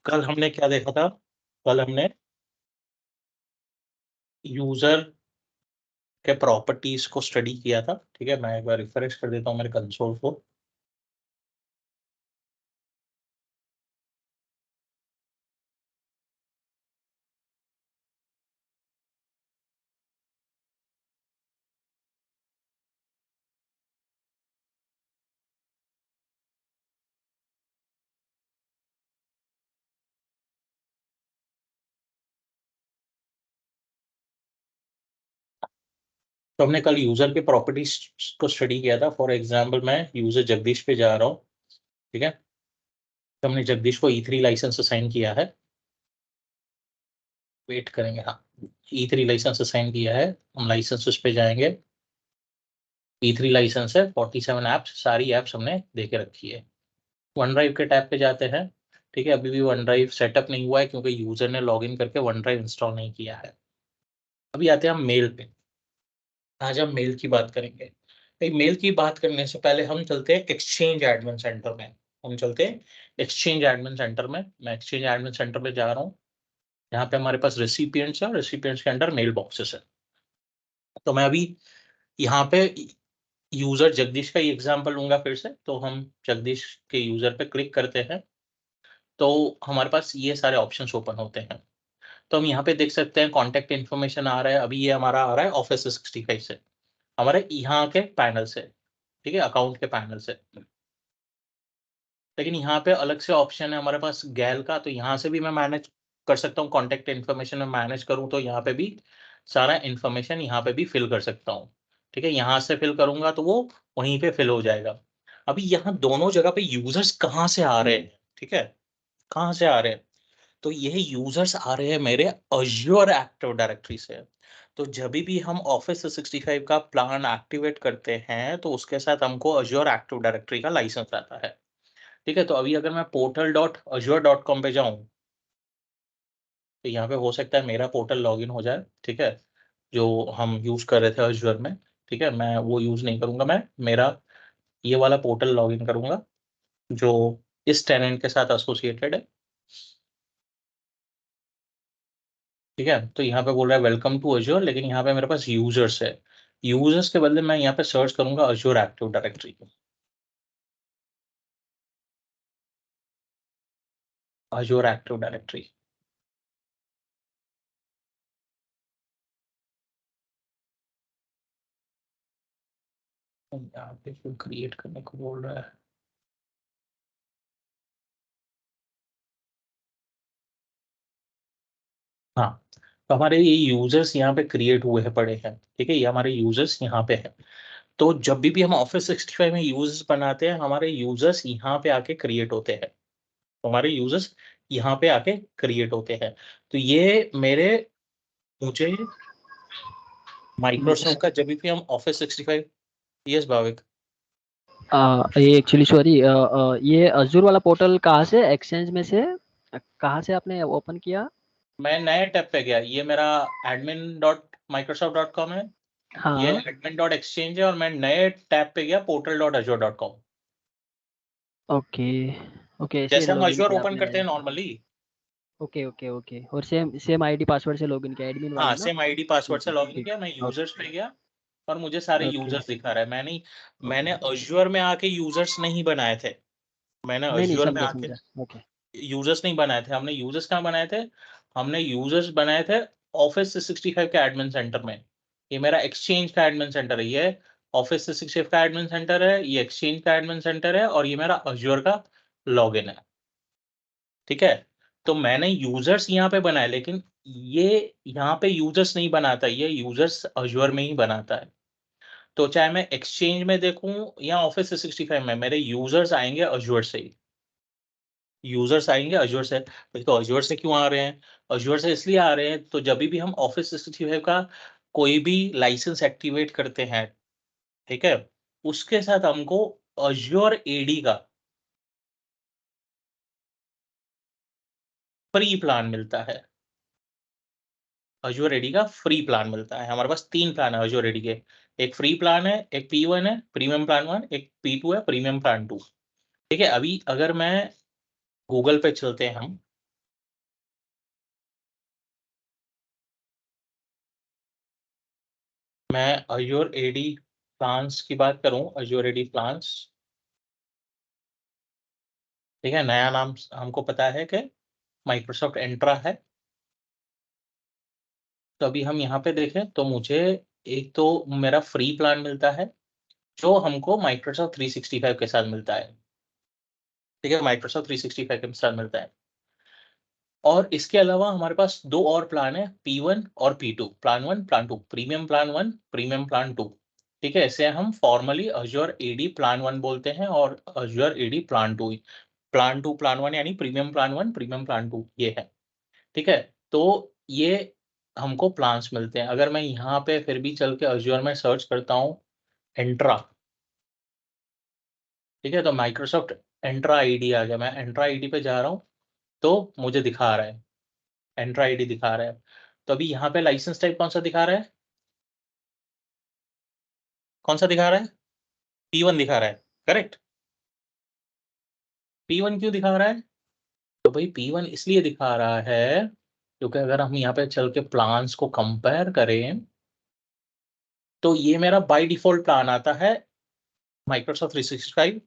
कल हमने क्या देखा था? कल हमने यूजर के प्रॉपर्टीज को स्टडी किया था। ठीक है, मैं एक बार रिफ्रेश कर देता हूँ मेरे कंसोल को। तो हमने कल यूजर के प्रॉपर्टीज को स्टडी किया था। फॉर एग्जाम्पल मैं यूजर जगदीश पे जा रहा हूँ। ठीक है, तो हमने जगदीश को E3 लाइसेंस असाइन किया है। वेट करेंगे, हाँ, E3 लाइसेंस असाइन किया है। हम लाइसेंस पे जाएंगे। E3 लाइसेंस है 47 ऐप्स, सारी ऐप्स हमने देके रखी है। वन ड्राइव के टैब पे जाते हैं। ठीक है, अभी भी वन ड्राइव सेटअप नहीं हुआ है क्योंकि यूजर ने लॉगिन करके वन ड्राइव इंस्टॉल नहीं किया है। अभी आते हैं हम मेल पे। आज हम मेल की बात करेंगे। मेल की बात करने से पहले हम चलते हैं एक्सचेंज एडमिन सेंटर में। हम चलते हैं एक्सचेंज एडमिन सेंटर में। मैं एक्सचेंज एडमिन सेंटर पे जा रहा हूँ। यहाँ पे हमारे पास रेसिपिएंट्स है और रेसिपिएंट्स के अंदर मेल बॉक्सेस है। तो मैं अभी यहाँ पे यूजर जगदीश का ही एग्जांपल लूंगा फिर से। तो हम जगदीश के यूजर पे क्लिक करते हैं तो हमारे पास ये सारे ऑप्शंस ओपन होते हैं। तो हम यहाँ पे देख सकते हैं कॉन्टेक्ट इन्फॉर्मेशन आ रहा है। अभी ये हमारा आ रहा है ऑफिस 365 से, हमारे यहाँ के पैनल से। ठीक है, अकाउंट के पैनल से। लेकिन यहाँ पे अलग से ऑप्शन है हमारे पास गैल का, तो यहाँ से भी मैं मैनेज कर सकता हूँ। कॉन्टेक्ट इन्फॉर्मेशन में मैनेज करूँ तो यहाँ पे भी सारा इन्फॉर्मेशन यहाँ पे भी फिल कर सकता हूँ। ठीक है, यहाँ से फिल करूंगा तो वो वहीं पे फिल हो जाएगा। अभी यहाँ दोनों जगह पे यूजर्स कहाँ से आ रहे हैं? ठीक है, कहाँ से आ रहे हैं? तो ये यूजर्स आ रहे हैं मेरे अज्योर एक्टिव डायरेक्टरी से। तो जब भी हम ऑफिस 365 का प्लान एक्टिवेट करते हैं तो उसके साथ हमको अज्योर एक्टिव डायरेक्टरी का लाइसेंस आता है। ठीक है, तो अभी अगर मैं portal.azure.com पे जाऊं तो यहाँ पे हो सकता है मेरा पोर्टल लॉगिन हो जाए। ठीक है, जो हम यूज कर रहे थे अज्योर में। ठीक है, मैं वो यूज नहीं करूंगा, मैं मेरा ये वाला पोर्टल लॉगिन करूंगा जो इस टेनेंट के साथ एसोसिएटेड है। ठीक है, तो यहाँ पे बोल रहा है वेलकम टू अज्योर, लेकिन यहाँ पे मेरे पास यूजर्स है। यूजर्स के बदले मैं यहाँ पे सर्च करूंगा Azure active directory. Azure active directory. यहाँ पे क्रिएट करने को बोल रहा है। हाँ, तो हमारे ये यूजर्स यहाँ पे क्रिएट हुए हैं, पड़े हैं। ठीक है, ये हमारे यूजर्स यहाँ पे हैं। तो जब भी हम ऑफिस 65 में यूजर्स बनाते हैं हमारे यूजर्स यहाँ पे आके क्रिएट होते हैं। तो हमारे यूजर्स यहाँ पे आके क्रिएट होते हैं। तो ये मेरे मुझे माइक्रोसॉफ्ट का जब भी हम ऑफिस 65। यस भाविक। ये एक्चुअली सॉरी, ये अजूर वाला पोर्टल कहाँ से, एक्सचेंज में से कहाँ से आपने ओपन किया? मैं नए टैब पे गया, ये मेरा admin.microsoft.com है। ये हाँ। admin.exchange है और मैं नए टैब पे गया portal.azure.com। ओके। ओके, ऐसे जैसे हम लॉगिन अज्योर किया ओपन आपने। करते हैं नॉर्मली। ओके ओके ओके, और सेम सेम आईडी पासवर्ड से लॉगिन किया, एडमिन हाँ, वाला ना? सेम आईडी पासवर्ड ठीक से है लॉगिन ठीक किया, मैं है। यूजर्स पे गया और मुझे सारे ओके। यूजर्स दिखा रहा है। मैंने ओके। अज्योर में आके यूजर्स नहीं बनाए थे। मैंने नहीं नहीं, अज्योर में समझा आके समझा। ओके। यूजर्स नहीं बनाए थे। हमने यूजर्स कहाँ बनाए थे? हमने यूजर्स बनाए थे ऑफिस 365 के एडमिन सेंटर में। ये मेरा एक्सचेंज का एडमिन सेंटर है। ये ऑफिस 365 का एडमिन सेंटर है, ये एक्सचेंज का एडमिन सेंटर है और ये मेरा अज्योर का लॉगिन है। ठीक है, तो मैंने यूजर्स यहाँ पे बनाए, लेकिन ये यहाँ पे यूजर्स नहीं बनाता, ये यूजर्स अज्योर में ही बनाता है। तो चाहे मैं एक्सचेंज में देखूं या ऑफिस 365 में, मेरे यूजर्स आएंगे अज्योर से ही। यूजर्स आएंगे अज्योर से। तो अज्योर से क्यों आ रहे हैं? अज्योर से इसलिए आ रहे हैं तो जब भी हम ऑफिस 365 का कोई भी लाइसेंस एक्टिवेट करते हैं, ठीक है, उसके साथ हमको अज्योर एडी का फ्री प्लान मिलता है। अज्योर एडी का फ्री प्लान मिलता है। हमारे पास 3 प्लान है अज्योर एडी के। एक फ्री प्लान है, एक P1 है प्रीमियम प्लान 1, एक P2 है प्रीमियम प्लान 2। ठीक है, अभी अगर मैं गूगल पे चलते हैं हम, मैं Azure AD प्लान्स की बात करूं, Azure AD प्लान्स, ठीक है, नया नाम हमको पता है कि माइक्रोसॉफ्ट एंट्रा है। तो अभी हम यहाँ पे देखें तो मुझे एक तो मेरा फ्री प्लान मिलता है जो हमको माइक्रोसॉफ्ट 365 के साथ मिलता है, ठीक है, माइक्रोसॉफ्ट 365 के साथ मिलता है। और इसके अलावा हमारे पास दो और प्लान है, P1 और P2, plan 1 plan 2, premium plan 1 premium plan 2, ठीक है। इसे हम फॉर्मली Azure AD प्लान 1 बोलते हैं और Azure AD plan 2, plan 2 plan 1 यानी प्रीमियम प्लान 1 प्रीमियम प्लान 2 ये है, ठीक है। तो ये हमको प्लान्स मिलते हैं। अगर मैं यहाँ पे फिर भी चल के Azure में सर्च करता हूँ एंट्रा, ठीक है, तो माइक्रोसॉफ्ट एंट्रा आईडी आ गया, मैं एंट्रा आईडी पे जा रहा हूँ तो मुझे दिखा रहा है, एंट्रा आईडी दिखा रहा है। तो अभी यहाँ पे लाइसेंस टाइप कौन सा दिखा रहा है, कौन सा दिखा रहा है, P1 दिखा रहा है, करेक्ट। P1 क्यों दिखा रहा है, तो भाई P1 इसलिए दिखा रहा है क्योंकि अगर हम यहाँ पे चल के प्लान्स को कंपेयर करें तो ये मेरा बाय डिफॉल्ट प्लान आता है माइक्रोसॉफ्ट 365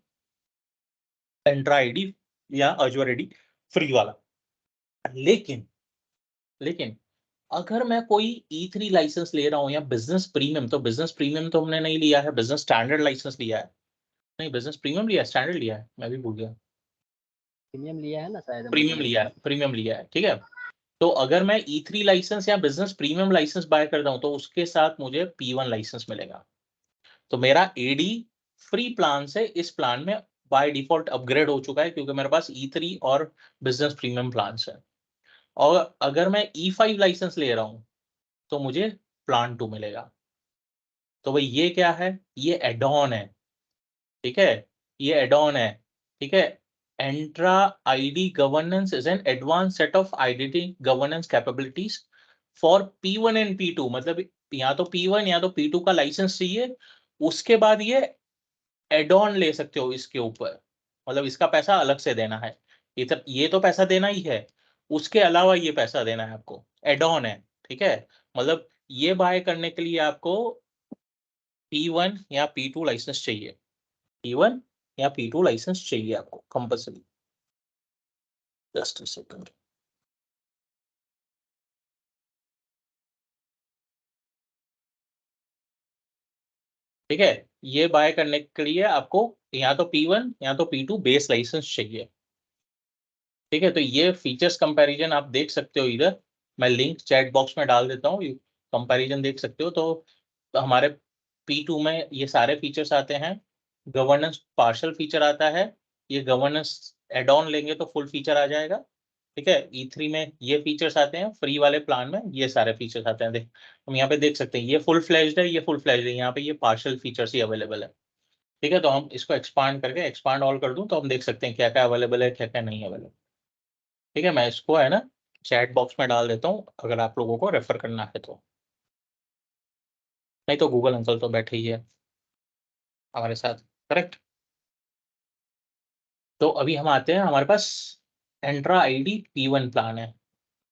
एंट्रा आईडी या Azure AD फ्री वाला। लेकिन लेकिन अगर मैं कोई E3 लाइसेंस ले रहा हूँ या बिजनेस प्रीमियम, तो बिजनेस प्रीमियम तो हमने नहीं लिया है, बिजनेस स्टैंडर्ड लाइसेंस लिया है, नहीं बिजनेस प्रीमियम लिया है, स्टैंडर्ड लिया है, मैं भी भूल गया, प्रीमियम लिया है ना शायद प्रीमियम लिया है, प्रीमियम लिया है, ठीक है। तो अगर मैं E3 लाइसेंस या बिजनेस प्रीमियम लाइसेंस बाय करता हूं तो उसके साथ मुझे P1 लाइसेंस मिलेगा। तो मेरा AD फ्री प्लान से इस प्लान में बाय डिफॉल्ट अपग्रेड हो चुका है क्योंकि मेरे पास E3 और बिजनेस प्रीमियम प्लान है। और अगर मैं E5 लाइसेंस ले रहा हूं तो मुझे प्लान 2 मिलेगा। तो भाई ये क्या है, ये एड ऑन है, ठीक है, ये एड ऑन है, ठीक है। Entra ID governance is an advance set of identity governance capabilities for P1 and P2, मतलब या तो P1 या तो P2 का लाइसेंस चाहिए, उसके बाद ये एड ऑन ले सकते हो इसके ऊपर, मतलब इसका पैसा अलग से देना है। ये तो पैसा देना ही है, उसके अलावा ये पैसा देना है आपको, एड ऑन है, ठीक है। मतलब ये बाय करने के लिए आपको P1 या P2 लाइसेंस चाहिए, P1 या P2 लाइसेंस चाहिए आपको कंपल्सरी। जस्ट अ सेकंड, ठीक है। ये बाय करने के लिए आपको या तो P1 या तो P2 बेस लाइसेंस चाहिए, ठीक है। तो ये फीचर्स कंपैरिजन आप देख सकते हो इधर, मैं लिंक चैट बॉक्स में डाल देता हूँ, कंपैरिजन देख सकते हो। तो हमारे P2 में ये सारे फीचर्स आते हैं, गवर्नेंस पार्शियल फीचर आता है, ये गवर्नेंस एड ऑन लेंगे तो फुल फीचर आ जाएगा, ठीक है। E3 में ये फीचर्स आते हैं, फ्री वाले प्लान में ये सारे फीचर्स आते हैं। देख हम यहाँ पे देख सकते हैं ये फुल फ्लैश्ड है, ये फुल फ्लैश्ड है, यहाँ पे ये पार्शियल फीचर्स ही अवेलेबल है, ठीक है। तो हम इसको एक्सपांड करके एक्सपांड ऑल कर दूं तो हम देख सकते हैं क्या क्या अवेलेबल है, क्या क्या नहीं अवेलेबल, ठीक है। मैं इसको है ना चैट बॉक्स में डाल देता हूँ अगर आप लोगों को रेफर करना है तो, नहीं तो गूगल अंकल तो बैठे ही है हमारे साथ, करेक्ट। तो अभी हम आते हैं, हमारे पास एंट्रा आईडी P1 प्लान है,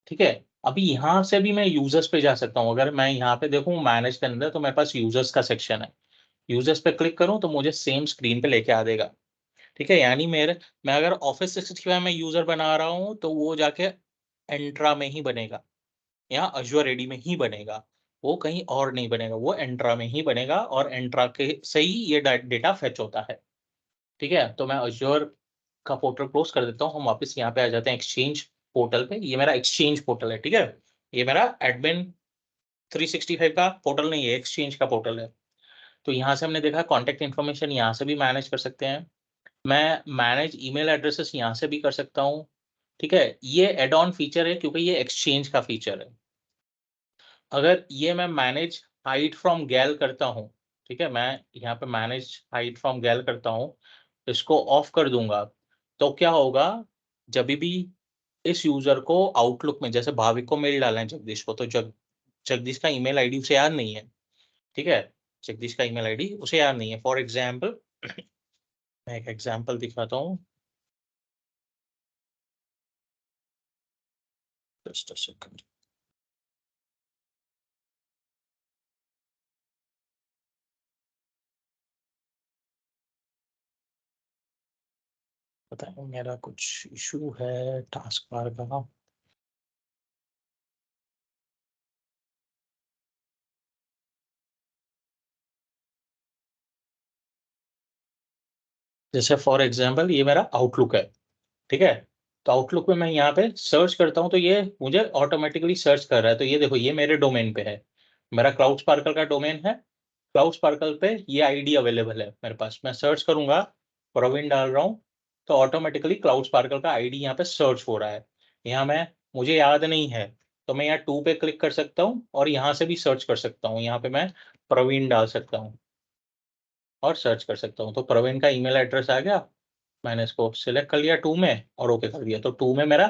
ठीक है। अभी यहाँ से भी मैं यूजर्स पे जा सकता हूँ, अगर मैं यहाँ पे देखूँ मैनेज के अंदर तो मेरे पास यूजर्स का सेक्शन है, यूजर्स पे क्लिक करूँ तो मुझे सेम स्क्रीन पे लेके आ देगा, ठीक है। यानी मैं अगर ऑफिस 365 में यूजर बना रहा हूँ तो वो जाके एंट्रा में ही बनेगा या Azure AD में ही बनेगा, वो कहीं और नहीं बनेगा, वो एंट्रा में ही बनेगा और एंट्रा के से ही ये डेटा फेच होता है, ठीक है। तो मैं Azure का पोर्टल क्लोज कर देता हूँ, हम वापस यहाँ पे आ जाते हैं एक्सचेंज पोर्टल पे। ये मेरा एक्सचेंज पोर्टल है, ठीक है, ये मेरा एडमिन 365 का पोर्टल नहीं है, एक्सचेंज का पोर्टल है। तो यहाँ से हमने देखा कॉन्टेक्ट इन्फॉर्मेशन यहाँ से भी मैनेज कर सकते हैं, मैं मैनेज ईमेल एड्रेसेस यहाँ से भी कर सकता हूँ, ठीक है। ये एड ऑन फीचर है क्योंकि ये एक्सचेंज का फीचर है। अगर ये मैं मैनेज हाइड फ्रॉम गैल करता हूँ, ठीक है, मैं यहाँ पे मैनेज हाइड फ्रॉम गैल करता हूँ, इसको ऑफ कर दूंगा, तो क्या होगा, जब भी इस यूजर को आउटलुक में, जैसे भाविक को मेल डालना है जगदीश को, तो जगदीश का ईमेल आईडी उसे याद नहीं है, ठीक है, जगदीश का ईमेल आईडी उसे याद नहीं है। फॉर एग्जाम्पल मैं एक एग्जाम्पल दिखाता हूँ, जस्ट अ सेकंड, पता नहीं मेरा कुछ इशू है टास्क बार का। जैसे फॉर एग्जांपल ये मेरा आउटलुक है, ठीक है। तो आउटलुक में मैं यहाँ पे सर्च करता हूँ तो ये मुझे ऑटोमेटिकली सर्च कर रहा है। तो ये देखो ये मेरे डोमेन पे है, मेरा क्लाउड स्पार्कल का डोमेन है। क्लाउड स्पार्कल पे ये आईडी अवेलेबल है मेरे पास। मैं सर्च करूंगा, प्रवीण डाल रहा हूँ, तो ऑटोमेटिकली क्लाउड स्पार्कल का आईडी यहाँ पे सर्च हो रहा है। यहाँ मैं, मुझे याद नहीं है तो मैं यहाँ 2 पे क्लिक कर सकता हूँ और यहाँ से भी सर्च कर सकता हूँ। यहाँ पे मैं प्रवीण डाल सकता हूँ और सर्च कर सकता हूँ। तो प्रवीण का ईमेल एड्रेस आ गया, मैंने इसको सिलेक्ट कर लिया 2 में और ओके कर दिया। तो 2 में मेरा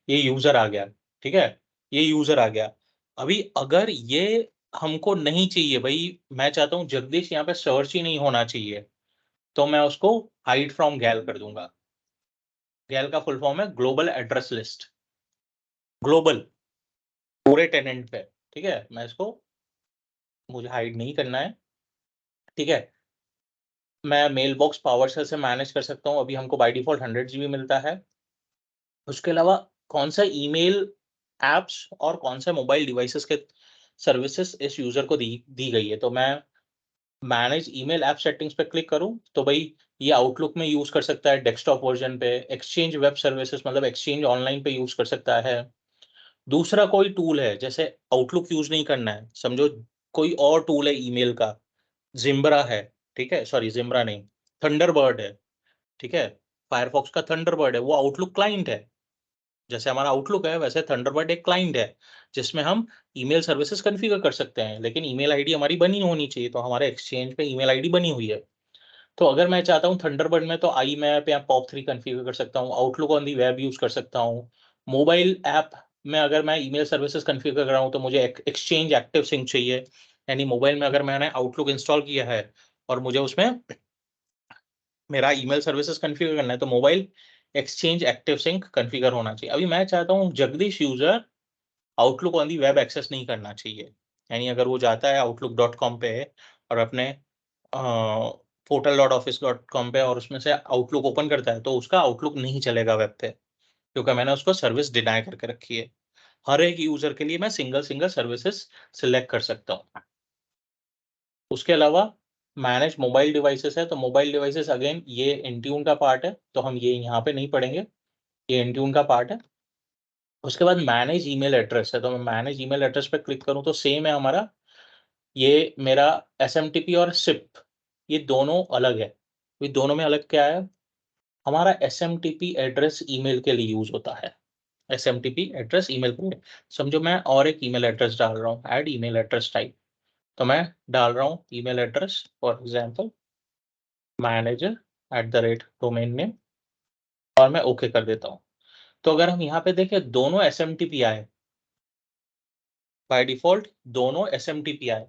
ये यूजर आ गया, ठीक है, ये यूजर आ गया। अभी अगर ये हमको नहीं चाहिए भाई, मैं चाहता हूँ जगदीश यहाँ पे सर्च ही नहीं होना चाहिए, तो मैं उसको हाइड फ्रॉम गैल कर दूंगा। गैल का फुल फॉर्म है ग्लोबल एड्रेस लिस्ट, ग्लोबल पूरे टेनेंट पे, ठीक है। मैं इसको, मुझे हाइड नहीं करना है, ठीक है। मैं मेल बॉक्स पावर शेल से मैनेज कर सकता हूँ। अभी हमको बाय डिफॉल्ट 100 GB मिलता है। उसके अलावा कौन सा ईमेल एप्स और कौन सा मोबाइल डिवाइसेस के सर्विसेज इस यूजर को दी गई है। तो मैं मैनेज ईमेल ऐप सेटिंग्स पे क्लिक करूं तो भाई ये आउटलुक में यूज कर सकता है डेस्कटॉप वर्जन पे, एक्सचेंज वेब सर्विसेज मतलब एक्सचेंज ऑनलाइन पे यूज कर सकता है। दूसरा कोई टूल है, जैसे आउटलुक यूज नहीं करना है, समझो कोई और टूल है ईमेल का, जिम्ब्रा है, ठीक है, सॉरी जिम्ब्रा नहीं, थंडरबर्ड है, ठीक है। फायरफॉक्स का थंडरबर्ड है, वो आउटलुक क्लाइंट है। जैसे हमारा आउटलुक है वैसे थंडरबर्ड एक क्लाइंट है जिसमें हम ईमेल सर्विसेज कॉन्फ़िगर कर सकते हैं, लेकिन ईमेल आईडी हमारी बनी होनी चाहिए। तो हमारे एक्सचेंज पे ईमेल आईडी बनी हुई है। तो अगर मैं चाहता हूँ थंडरबर्ड में, तो आई मैप या पॉप3 कॉन्फ़िगर कर सकता हूँ, outlook on the web use कर सकता हूँ। मोबाइल ऐप में अगर मैं ईमेल सर्विसेज कॉन्फ़िगर कर रहा हूँ तो मुझे एक्सचेंज एक्टिव सिंक चाहिए। यानी मोबाइल में अगर मैंने आउटलुक इंस्टॉल किया है और मुझे उसमें मेरा ईमेल सर्विसेज कॉन्फ़िगर करना है, तो mobile exchange active sync configure होना चाहिए। अभी मैं चाहता हूँ Jagdish user Outlook on the web access नहीं करना चाहिए। यानी अगर वो जाता है outlook.com पे और अपने portal.office.com पे और उसमें से आउटलुक ओपन करता है, तो उसका आउटलुक नहीं चलेगा वेब पे, क्योंकि मैंने उसको सर्विस डिनाई करके रखी है। हर एक यूजर के लिए मैं सिंगल सिंगल सर्विसेज सिलेक्ट कर सकता हूँ। उसके अलावा मैनेज मोबाइल डिवाइसेस है, तो मोबाइल डिवाइसेस अगेन ये इंट्यून का पार्ट है, तो हम ये यहाँ पे नहीं पढ़ेंगे, ये इंट्यून का पार्ट है। उसके बाद मैनेज ईमेल एड्रेस है, तो मैं मैनेज ईमेल एड्रेस पे क्लिक करूँ तो सेम है हमारा। ये मेरा एसएमटीपी और सिप, ये दोनों अलग है। ये दोनों में अलग क्या है, हमारा एसएमटीपी एड्रेस ईमेल के लिए यूज होता है। एसएमटीपी एड्रेस ईमेल के लिए, समझो मैं और एक ईमेल एड्रेस डाल रहा हूँ, ऐड ईमेल एड्रेस टाइप। तो मैं डाल रहा हूँ email address for example manager@domain name और मैं ओके कर देता हूँ। तो अगर हम यहाँ पे देखें दोनों एसएमटीपी आए, बाय डिफॉल्ट दोनों एसएमटीपी आए,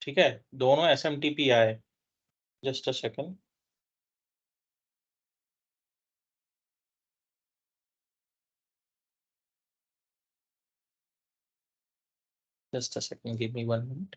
ठीक है, दोनों एसएमटीपी आए। Just a second, give me 1 minute।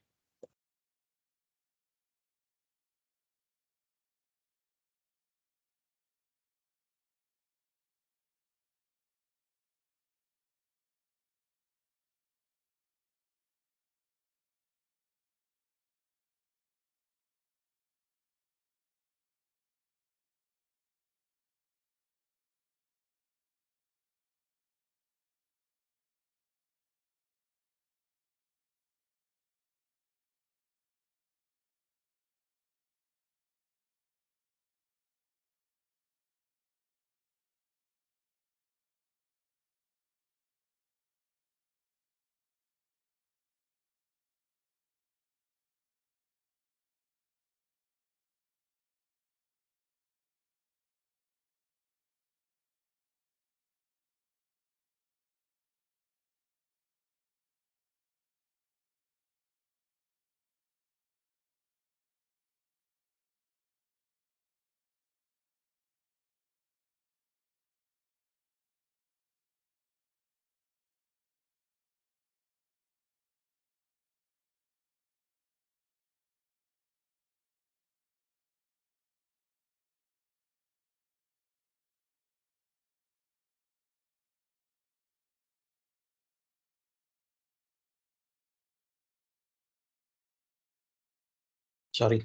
Sorry.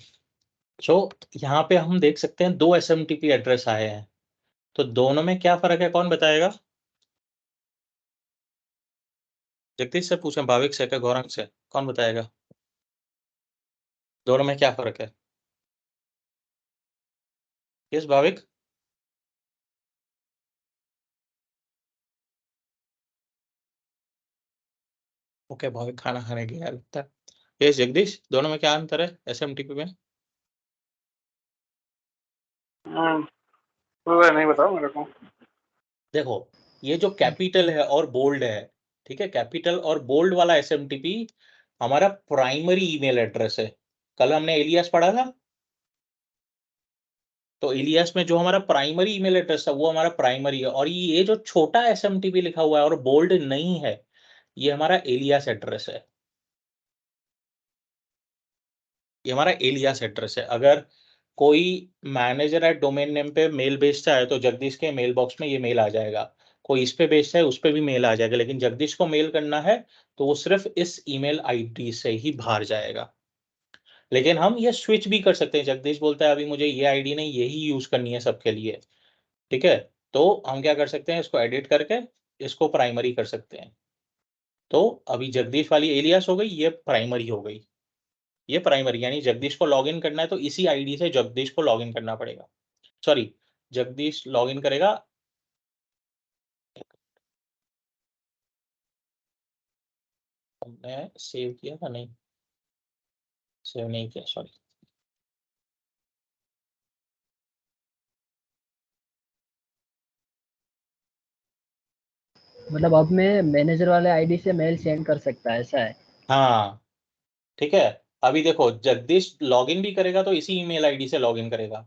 So यहाँ पे हम देख सकते हैं 2 SMTP एड्रेस आए हैं, तो दोनों में क्या फर्क है, कौन बताएगा? जगदीश से पूछें, भाविक से, क्या गौरंग से, कौन बताएगा? दोनों में क्या फर्क है? यस भाविक? ओके, भाविक खाना खाने गया लगता है। यस जगदीश, दोनों में क्या अंतर है SMTP में? नहीं बताओ मेरे को। देखो, ये जो कैपिटल है और बोल्ड है, ठीक है, कैपिटल और बोल्ड वाला SMTP हमारा प्राइमरी ईमेल एड्रेस है। कल हमने एलियास पढ़ा था, तो एलियास में जो हमारा प्राइमरी ईमेल एड्रेस था वो हमारा प्राइमरी है, और ये जो छोटा SMTP लिखा हुआ है और बोल्ड नहीं है, ये हमारा एलियास एड्रेस है। ये हमारा एलियास एड्रेस है। अगर कोई मैनेजर एट डोमेन नेम पे मेल भेजता है तो जगदीश के मेल बॉक्स में ये मेल आ जाएगा। कोई इस पे भेजता है उस पे भी मेल आ जाएगा, लेकिन जगदीश को मेल करना है तो वो सिर्फ इस ईमेल आईडी से ही बाहर जाएगा। लेकिन हम ये स्विच भी कर सकते हैं, जगदीश बोलता है अभी मुझे ये आईडी नहीं, यही यूज करनी है सबके लिए, ठीक है, तो हम क्या कर सकते हैं, इसको एडिट करके इसको प्राइमरी कर सकते हैं। तो अभी जगदीश वाली एलियास हो गई, ये प्राइमरी हो गई। ये प्राइमरी यानी जगदीश को लॉगिन करना है तो इसी आईडी से जगदीश को लॉगिन करना पड़ेगा। सॉरी, जगदीश लॉगिन करेगा। हमने सेव किया था, नहीं सेव नहीं किया, सॉरी। मतलब अब मैं मैनेजर वाले आईडी से मेल सेंड कर सकता है, ऐसा है? हाँ ठीक है, अभी देखो जगदीश लॉगिन भी करेगा तो इसी ईमेल आईडी से लॉगिन करेगा।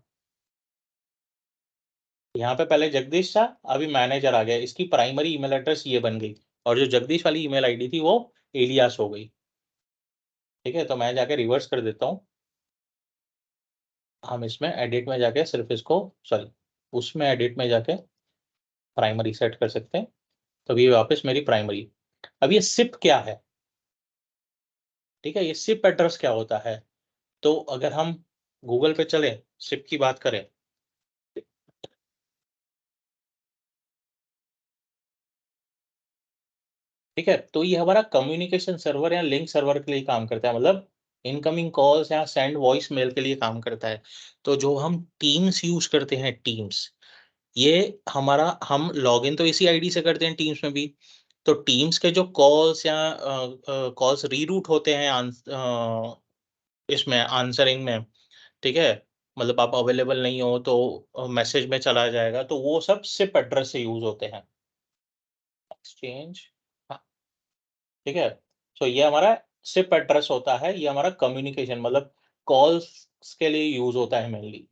यहाँ पे पहले जगदीश था, अभी मैनेजर आ गया, इसकी प्राइमरी ईमेल एड्रेस ये बन गई, और जो जगदीश वाली ईमेल आईडी थी वो एलियास हो गई। ठीक है, तो मैं जाके रिवर्स कर देता हूँ। हम इसमें एडिट में जाके सिर्फ इसको, सॉरी, उसमें एडिट में जाके प्राइमरी सेट कर सकते हैं, तो ये वापस मेरी प्राइमरी। अब ये सिप क्या है, ठीक है, ये सिप एड्रेस क्या होता है? तो अगर हम गूगल पे चले, सिप की बात करें, ठीक है, तो ये हमारा कम्युनिकेशन सर्वर या लिंक सर्वर के लिए काम करता है, मतलब इनकमिंग कॉल्स या सेंड वॉइस मेल के लिए काम करता है। तो जो हम टीम्स यूज करते हैं, टीम्स, ये हमारा, हम लॉगिन तो इसी आईडी से करते हैं टीम्स में भी, तो टीम्स के जो कॉल्स या कॉल्स रीरूट होते हैं इसमें आंसरिंग में, ठीक है, मतलब आप अवेलेबल नहीं हो तो मैसेज में चला जाएगा, तो वो सब सिप एड्रेस से यूज होते हैं। एक्सचेंज, ठीक है, तो ये हमारा सिप एड्रेस होता है, ये हमारा कम्युनिकेशन मतलब कॉल्स के लिए यूज होता है मेनली,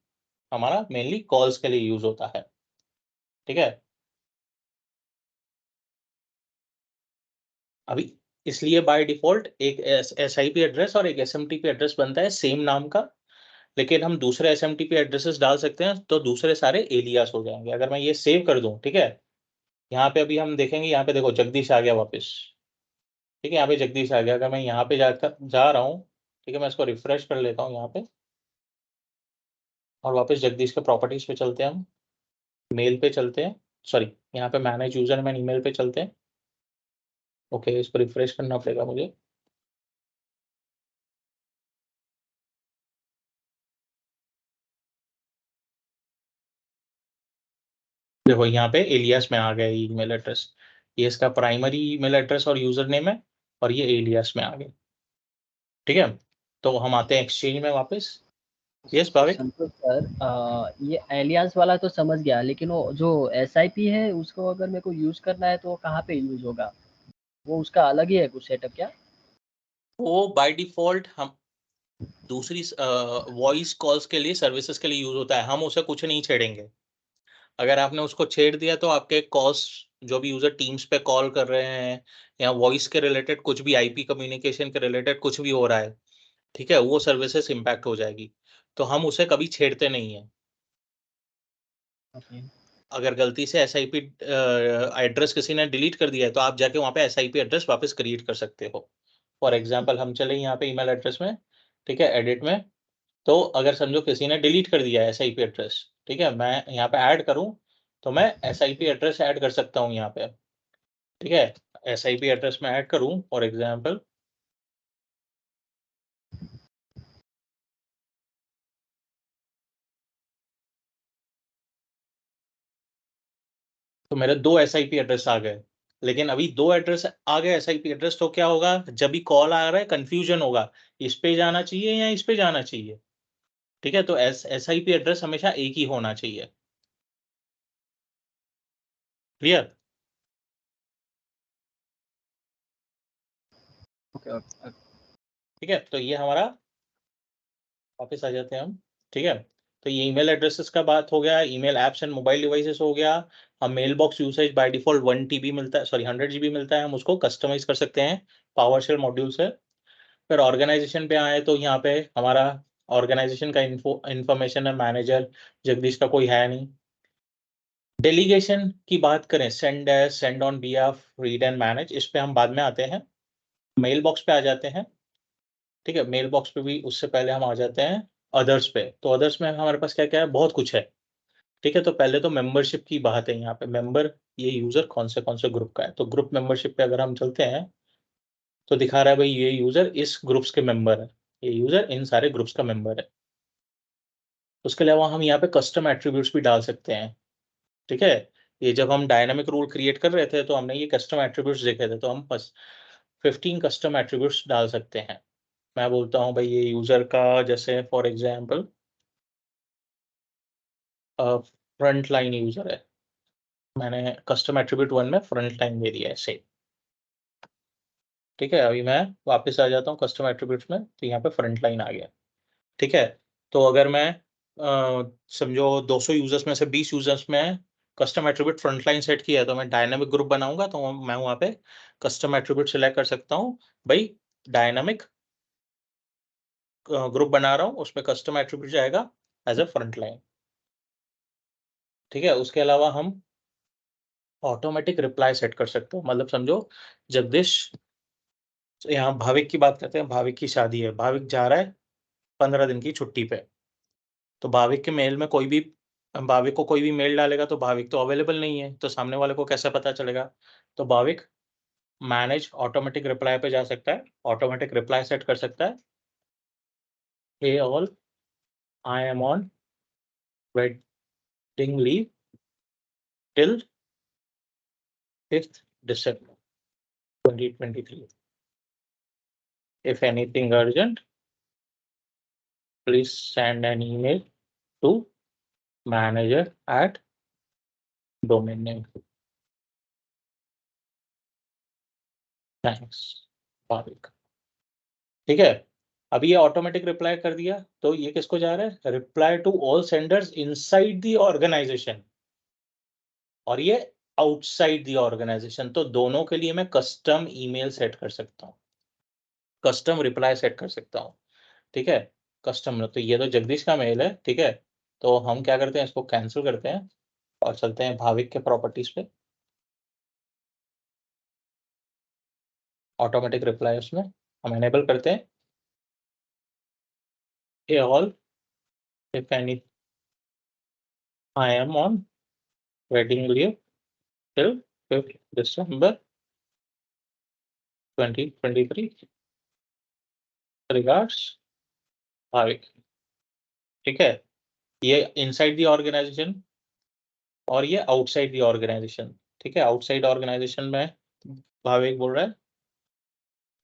हमारा मेनली कॉल्स के लिए यूज होता है, ठीक है। अभी इसलिए बाय डिफॉल्ट एक SIP एड्रेस और एक SMTP एड्रेस बनता है सेम नाम का, लेकिन हम दूसरे SMTP एड्रेसेस डाल सकते हैं तो दूसरे सारे एलियास हो जाएंगे। अगर मैं ये सेव कर दूं, ठीक है, यहाँ पे अभी हम देखेंगे, यहाँ पे देखो जगदीश आ गया वापस, ठीक है, यहाँ पे जगदीश आ गया। अगर मैं यहाँ पे जाकर जा रहा हूँ, ठीक है, मैं इसको रिफ्रेश कर लेता हूँ यहाँ पे, और वापस जगदीश के प्रॉपर्टीज पे चलते हैं, हम मेल पे चलते हैं, सॉरी यहाँ पे मैनेज यूजर मैन ईमेल पे चलते हैं। ओके, इसको रिफ्रेश करना पड़ेगा मुझे। देखो यहाँ पे एलियास में आ गया ईमेल एड्रेस, ये इसका प्राइमरी ईमेल एड्रेस और यूजर नेम है, और ये एलियास में आ गया, ठीक है। तो हम आते हैं एक्सचेंज में वापस। यस भाविक? संतोष सर, ये एलियास वाला तो समझ गया, लेकिन वो जो SIP है उसको अगर मेरे को यूज करना है तो वो कहाँ पे यूज होगा? वो उसका अलग ही है कुछ सेटअप क्या? वो बाय डिफॉल्ट हम दूसरी वॉइस कॉल्स के लिए, सर्विसेज के लिए यूज होता है, हम उसे कुछ नहीं छेड़ेंगे। अगर आपने उसको छेड़ दिया तो आपके कॉल्स, जो भी यूजर टीम्स पे कॉल कर रहे हैं या वॉइस के रिलेटेड कुछ भी, IP कम्युनिकेशन के रिलेटेड कुछ भी हो रहा है, ठीक है, वो सर्विसेज इम्पैक्ट हो जाएगी, तो हम उसे कभी छेड़ते नहीं है। ओके। अगर गलती से SIP एड्रेस किसी ने डिलीट कर दिया है तो आप जाके वहाँ पे SIP एड्रेस वापस क्रिएट कर सकते हो। फॉर एग्जाम्पल हम चले यहाँ पे ईमेल एड्रेस में, ठीक है, एडिट में, तो अगर समझो किसी ने डिलीट कर दिया SIP एड्रेस, ठीक है, मैं यहाँ पे ऐड करूँ तो मैं SIP एड्रेस ऐड कर सकता हूँ यहाँ पे, ठीक है, SIP एड्रेस में ऐड करूँ फॉर एग्जाम्पल, तो मेरे 2 SIP एड्रेस आ गए, लेकिन अभी 2 एड्रेस आ गए SIP एड्रेस, तो क्या होगा, जब भी कॉल आ रहा है कंफ्यूजन होगा, इस पे जाना चाहिए या इस पे जाना चाहिए, ठीक है, तो SIP एड्रेस हमेशा एक ही होना चाहिए। क्लियर? ओके। ठीक है, तो ये हमारा, वापस आ जाते हैं हम, ठीक है, तो ये ईमेल एड्रेसेस का बात हो गया, email apps and mobile devices हो गया। हम mail box usage by default 1 TB मिलता है, सॉरी 100 GB मिलता है, हम उसको कस्टमाइज कर सकते हैं पावरशेल मॉड्यूल से। फिर ऑर्गेनाइजेशन पे आए तो यहाँ पे हमारा ऑर्गेनाइजेशन का इंफॉर्मेशन है, मैनेजर जगदीश का कोई है नहीं। डेलीगेशन की बात करें, सेंड है, send on behalf, read and manage, इस पे हम बाद में आते हैं। मेल बॉक्स पे आ जाते हैं, ठीक है, मेल बॉक्स पे भी उससे पहले हम आ जाते हैं अदर्स पे। तो अदर्स में हमारे पास क्या क्या है, बहुत कुछ है, ठीक है। तो पहले तो मेंबरशिप की बात है, यहाँ पे मेंबर, ये यूजर कौन से ग्रुप का है, तो ग्रुप मेंबरशिप पे अगर हम चलते हैं तो दिखा रहा है भाई ये यूजर इस ग्रुप्स के मेंबर है, ये यूजर इन सारे ग्रुप्स का मेंबर है। उसके अलावा हम यहाँ पे कस्टम एट्रीब्यूट्स भी डाल सकते हैं, ठीक है। ये जब हम डायनामिक रूल क्रिएट कर रहे थे तो हमने ये कस्टम एट्रीब्यूट्स देखे थे, तो हम बस 15 कस्टम एट्रीब्यूट्स डाल सकते हैं। मैं बोलता हूँ भाई ये यूजर का, जैसे for example front line user है, मैंने कस्टम एट्रीब्यूट 1 में फ्रंट लाइन दे दिया है सेव, ठीक है। अभी मैं वापस आ जाता हूँ कस्टम एट्रीब्यूट्स में, तो यहाँ पे फ्रंट लाइन आ गया, ठीक है। तो अगर मैं समझो 200 यूजर्स में से 20 यूजर्स में custom attribute front line set किया है, तो मैं डायनामिक ग्रुप बनाऊंगा, तो मैं वहाँ पे कस्टम एट्रीब्यूट सिलेक्ट कर सकता हूँ, भाई डायनामिक ग्रुप बना रहा हूँ, उसमें कस्टम एट्रीब्यूट जाएगा एज अ फ्रंट लाइन, ठीक है। उसके अलावा हम ऑटोमेटिक रिप्लाई सेट कर सकते हो, मतलब समझो जगदीश, यहाँ भाविक की बात करते हैं, भाविक की शादी है, भाविक जा रहा है 15 दिन की छुट्टी पे, तो भाविक के मेल में कोई भी, भाविक को कोई भी मेल डालेगा तो भाविक तो अवेलेबल नहीं है, तो सामने वाले को कैसे पता चलेगा, तो भाविक मैनेज ऑटोमेटिक रिप्लाई पे जा सकता है, ऑटोमेटिक रिप्लाई सेट कर सकता है, hey all I am on wedding leave till 5th December 2023, if anything urgent please send an email to manager at domain name, thanks Bhavik, ठीक है। अभी ये ऑटोमेटिक रिप्लाई कर दिया, तो ये किसको जा रहा है, reply to all senders inside the organisation, और ये आउटसाइड द ऑर्गेनाइजेशन, तो दोनों के लिए मैं कस्टम ईमेल सेट कर सकता हूँ, कस्टम रिप्लाई सेट कर सकता हूँ, ठीक है। कस्टम, तो ये तो जगदीश का मेल है, ठीक है, तो हम क्या करते हैं, इसको कैंसिल करते हैं और चलते हैं भाविक के प्रॉपर्टीज पे, ऑटोमेटिक रिप्लाई उसमें हम एनेबल करते हैं, ये all if any I am on wedding leave till 5th December 2023, regards Bhavik, ठीक है। ये इनसाइड द ऑर्गेनाइजेशन और ये आउटसाइड द ऑर्गेनाइजेशन, ठीक है। आउटसाइड ऑर्गेनाइजेशन में भाविक बोल रहा है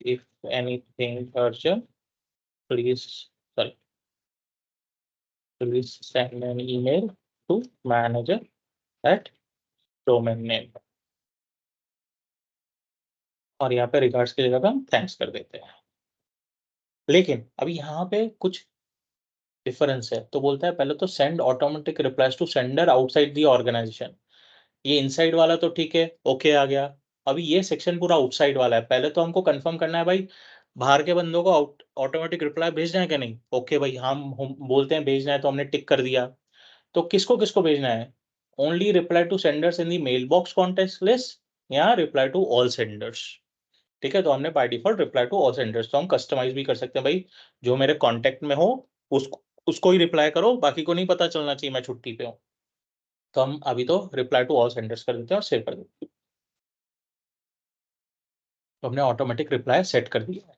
if anything urgent please, sorry, please send an email to manager at domain name, और यहाँ पे रिगार्ड्स की जगह पे हम थैंक्स कर देते हैं। लेकिन अभी यहाँ पे कुछ डिफरेंस है, तो बोलता है पहले तो send automatic replies to sender outside the organisation, ये इनसाइड वाला तो ठीक है, ओके आ गया। अभी ये सेक्शन पूरा आउटसाइड वाला है, पहले तो हमको कंफर्म करना है भाई बाहर के बंदों को ऑटोमेटिक रिप्लाई भेजना है कि नहीं, ओके भाई हम बोलते हैं भेजना है, तो हमने टिक कर दिया। तो किसको किसको भेजना है, only reply to senders in the mail box context list, या रिप्लाई टू ऑल सेंडर्स, ठीक है। तो हमने by default reply to all senders, तो हम कस्टमाइज भी कर सकते हैं भाई, जो मेरे कॉन्टेक्ट में हो उसको उसको ही रिप्लाई करो, बाकी को नहीं पता चलना चाहिए मैं छुट्टी पे हूँ। तो हम अभी तो रिप्लाई टू ऑल सेंडर्स कर देते हैं और सेव कर देते हैं। तो हमने ऑटोमेटिक रिप्लाई सेट कर दिया है।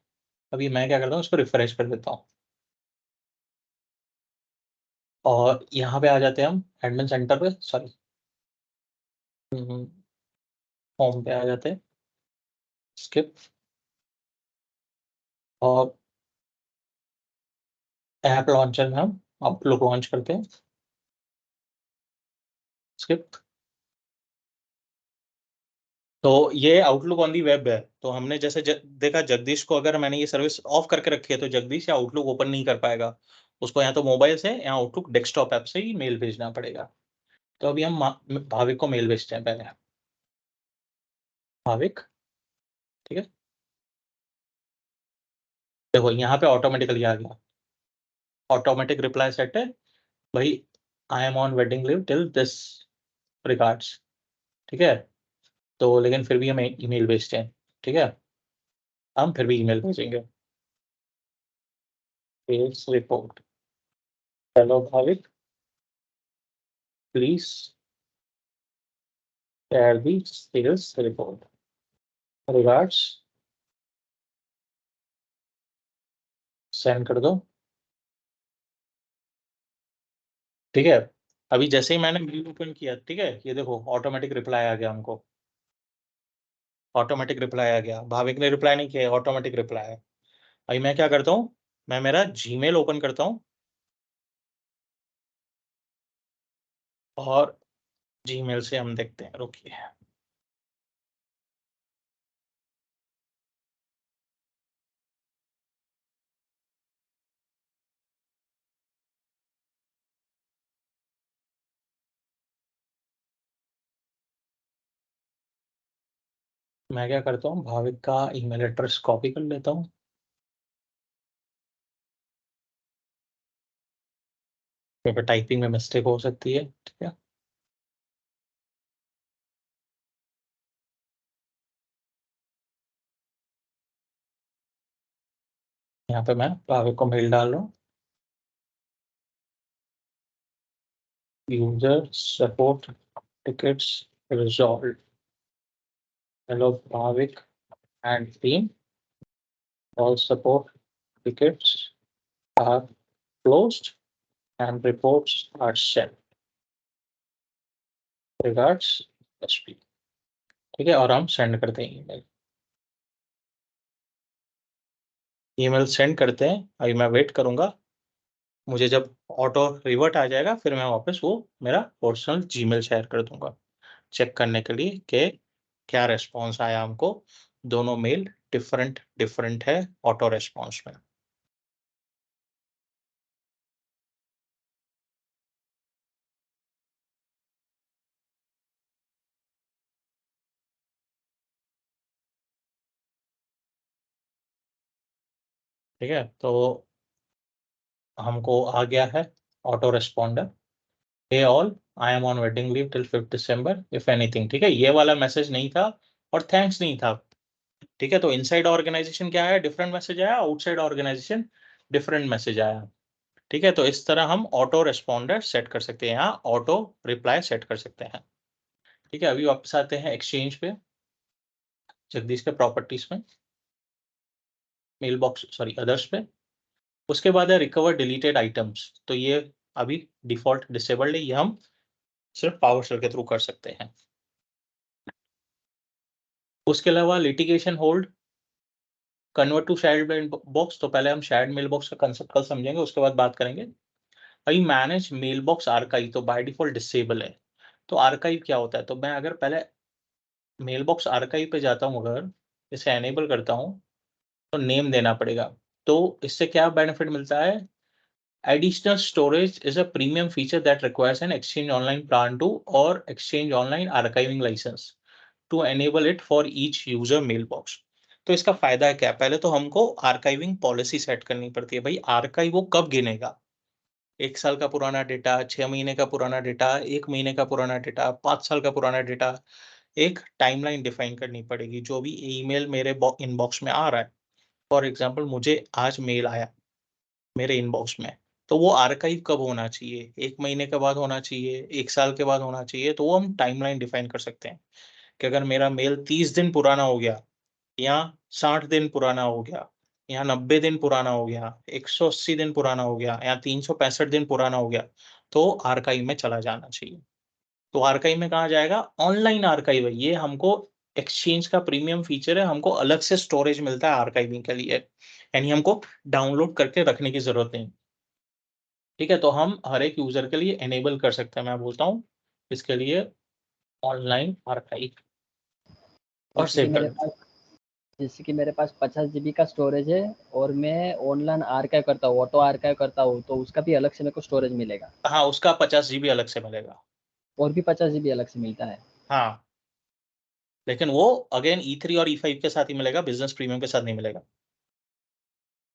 अभी मैं क्या करता हूँ, इसको रिफ्रेश कर देता हूँ और यहाँ पे आ जाते हैं हम एडमिन सेंटर पे, सॉरी होम पे आ जाते हैं, स्किप, और ऐप लॉन्चर में हम आउटलुक लॉन्च करते हैं, स्किप। तो ये आउटलुक ऑन दी वेब है। तो हमने जैसे देखा, जगदीश को अगर मैंने ये सर्विस ऑफ करके रखी है तो जगदीश या आउटलुक ओपन नहीं कर पाएगा। उसको या तो मोबाइल से या आउटलुक डेस्कटॉप ऐप से ही मेल भेजना पड़ेगा। तो अभी हम भाविक को मेल भेजते हैं पहले। भाविक, ठीक है, देखो यहाँ पे ऑटोमेटिकली आ गया, ऑटोमेटिक रिप्लाई सेट है भाई, आई am on wedding leave till this regards, ठीक है। तो लेकिन फिर भी हम ईमेल भेजते हैं, ठीक है, हम फिर भी ईमेल भेजेंगे, sales report, hello Bhavik, please share the sales report, regards, send कर दो, ठीक है। अभी जैसे ही मैंने मेल ओपन किया, ठीक है, ये देखो ऑटोमेटिक रिप्लाई आ गया हमको, ऑटोमेटिक रिप्लाई आ गया, भाविक ने रिप्लाई नहीं किया, ऑटोमेटिक रिप्लाई है। अभी मैं क्या करता हूँ, मैं मेरा जीमेल ओपन करता हूँ और जीमेल से हम देखते हैं, रुकिए, मैं क्या करता हूँ, भाविक का ईमेल एड्रेस कॉपी कर लेता हूँ, क्योंकि टाइपिंग में मिस्टेक हो सकती है, ठीक है। यहाँ पे मैं भाविक को मेल डाल रहा हूँ, user support tickets resolve, hello Bhavik and team, all support tickets are closed and reports are sent, regards SP, ठीक है, और हम सेंड करते हैं ईमेल, ईमेल सेंड करते हैं। अभी मैं वेट करूंगा, मुझे जब ऑटो रिवर्ट आ जाएगा फिर मैं वापस वो मेरा पर्सनल जीमेल शेयर कर दूंगा, चेक करने के लिए कि क्या रेस्पॉन्स आया हमको। दोनों मेल डिफरेंट डिफरेंट है ऑटो रेस्पॉन्स में। ठीक है, तो हमको आ गया है auto responder, hey all, I am on wedding leave till 5 December if anything, ठीक है, ये वाला मैसेज नहीं था और थैंक्स नहीं था, ठीक है। तो इनसाइड ऑर्गेनाइजेशन क्या है, डिफरेंट मैसेज आया, आउटसाइड ऑर्गेनाइजेशन डिफरेंट मैसेज आया, ठीक है। तो इस तरह हम ऑटो रेस्पॉन्डर सेट कर सकते हैं, यहाँ ऑटो रिप्लाई सेट कर सकते हैं, ठीक है। अभी वापस आते हैं एक्सचेंज पे, जगदीश के प्रॉपर्टीज में, मेल बॉक्स, सॉरी अदर्स पे, उसके बाद है रिकवर डिलीटेड आइटम्स। तो ये अभी डिफॉल्ट डिसेबल्ड है, ये हम सिर्फ पावर शेल के थ्रू कर सकते हैं। उसके अलावा litigation hold, convert to shared mail box, तो पहले हम शेयर्ड मेल बॉक्स का कंसेप्ट कल समझेंगे, उसके बाद बात करेंगे। अभी मैनेज मेल बॉक्स आर्काइव तो बाय डिफॉल्ट डिसेबल है। तो आर्काइव क्या होता है, तो मैं अगर पहले मेल बॉक्स आर्काइव पे जाता हूँ, अगर इसे एनेबल करता हूँ तो नेम देना पड़ेगा। तो इससे क्या बेनिफिट मिलता है, additional storage is a premium feature that requires an Exchange Online Plan 2 or Exchange Online Archiving license to enable it for each user mailbox। तो इसका फायदा है क्या, पहले तो हमको आर्काइविंग पॉलिसी सेट करनी पड़ती है, भाई आर्काइव वो कब गिनेगा, 1 साल का पुराना डेटा, 6 महीने का पुराना डेटा, 1 महीने का पुराना डेटा, 5 साल का पुराना डेटा, एक टाइमलाइन डिफाइन करनी पड़ेगी। जो भी ईमेल मेरे इनबॉक्स में आ रहा है, फॉर एग्जांपल मुझे आज मेल आया मेरे इनबॉक्स में, तो वो आर्काइव कब होना चाहिए, 1 महीने के बाद होना चाहिए, 1 साल के बाद होना चाहिए, तो वो हम टाइमलाइन डिफाइन कर सकते हैं कि अगर मेरा मेल 30 दिन पुराना हो गया या 60 दिन पुराना हो गया या 90 दिन पुराना हो गया, 180 दिन पुराना हो गया या 365 दिन पुराना हो गया, तो आर्काइव में चला जाना चाहिए। तो आर्काइव में कहाँ जाएगा? ऑनलाइन आर्काइव है, ये हमको एक्सचेंज का प्रीमियम फीचर है, हमको अलग से स्टोरेज मिलता है आर्काइविंग के लिए, यानी हमको डाउनलोड करके रखने की ज़रूरत नहीं। ठीक है? तो हम हर एक यूज़र के लिए इनेबल कर सकते हैं, मैं बोलता हूँ इसके लिए ऑनलाइन आर्काइव और जैसे कि सेव कर मेरे दें। पास जैसे कि मेरे पास 50 जीबी का स्टोरेज है और मैं ऑनलाइन आर्काइव करता हूँ, ऑटो आर्काइव करता हूँ, तो उसका भी अलग से मेरे को स्टोरेज मिलेगा हाँ, उसका 50 जीबी अलग से मिलेगा। और भी 50 जीबी अलग से मिलता है। हाँ, लेकिन वो अगेन E3 और E5 के साथ ही मिलेगा, बिज़नेस प्रीमियम के साथ नहीं मिलेगा।